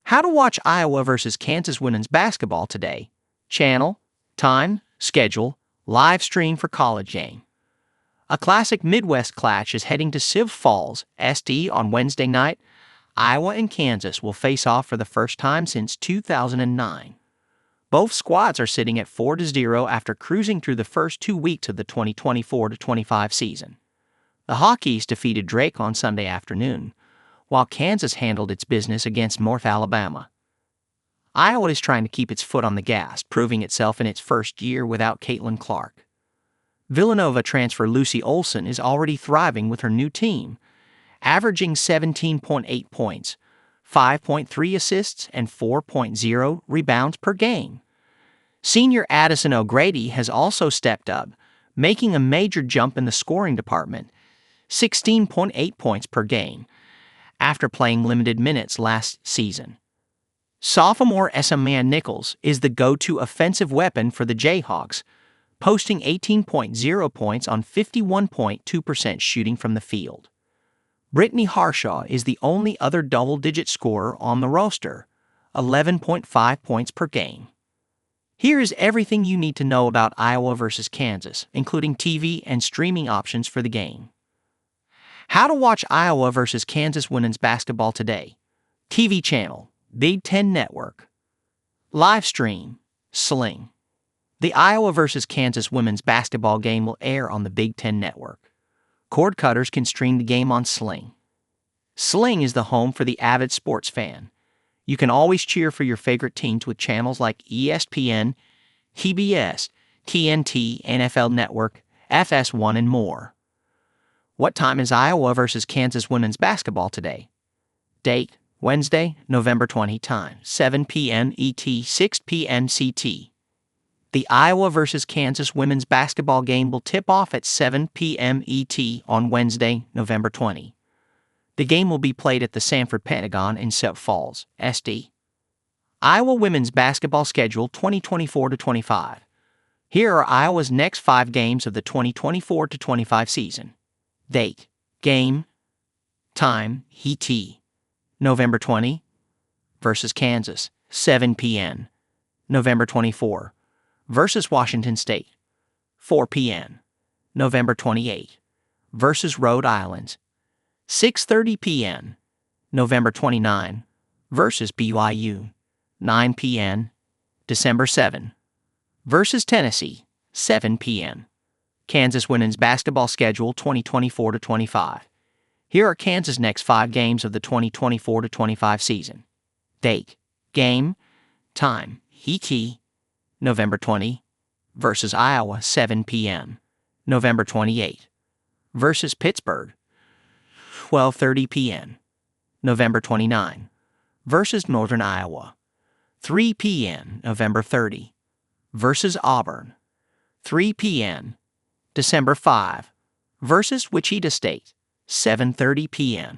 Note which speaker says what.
Speaker 1: How to watch Iowa versus Kansas women's basketball today. Channel, time, schedule, live stream for college game. A classic Midwest clash is heading to Sioux Falls, SD on Wednesday night. Iowa and Kansas will face off for the first time since 2009. Both squads are sitting at 4-0 after cruising through the first 2 weeks of the 2024-25 season. The Hawkeyes defeated Drake on Sunday afternoon, while Kansas handled its business against North Alabama. Iowa is trying to keep its foot on the gas, proving itself in its first year without Caitlin Clark. Villanova transfer Lucy Olson is already thriving with her new team, averaging 17.8 points, 5.3 assists, and 4.0 rebounds per game. Senior Addison O'Grady has also stepped up, making a major jump in the scoring department, 16.8 points per game, after playing limited minutes last season. Sophomore Essamaya Nichols is the go-to offensive weapon for the Jayhawks, posting 18.0 points on 51.2% shooting from the field. Brittany Harshaw is the only other double-digit scorer on the roster, 11.5 points per game. Here is everything you need to know about Iowa versus Kansas, including TV and streaming options for the game. How to watch Iowa versus Kansas women's basketball today. TV channel, Big Ten Network. Live stream, Sling. The Iowa versus Kansas women's basketball game will air on the Big Ten Network. Cord cutters can stream the game on Sling. Sling is the home for the avid sports fan. You can always cheer for your favorite teams with channels like ESPN, TBS, TNT, NFL Network, FS1, and more. What time is Iowa versus Kansas women's basketball today? Date, Wednesday, November 20. Time, 7 p.m. ET, 6 p.m. CT. The Iowa versus Kansas women's basketball game will tip off at 7 p.m. ET on Wednesday, November 20. The game will be played at the Sanford Pentagon in Sioux Falls, SD. Iowa women's basketball schedule 2024-25. Here are Iowa's next 5 games of the 2024-25 season. Date, game, time, ET, November 20, versus Kansas, 7 p.m. November 24, versus Washington State, 4 p.m. November 28, versus Rhode Island, 6:30 p.m. November 29, versus BYU, 9 p.m. December 7, versus Tennessee, 7 p.m. Kansas women's basketball schedule 2024-25. Here are Kansas' next 5 games of the 2024-25 season. Date, game, time, ET, November 20, versus Iowa, 7 p.m. November 28, versus Pittsburgh, 12:30 p.m. November 29, versus Northern Iowa, 3 p.m. November 30, versus Auburn, 3 p.m. December 5, versus Wichita State, 7:30 p.m.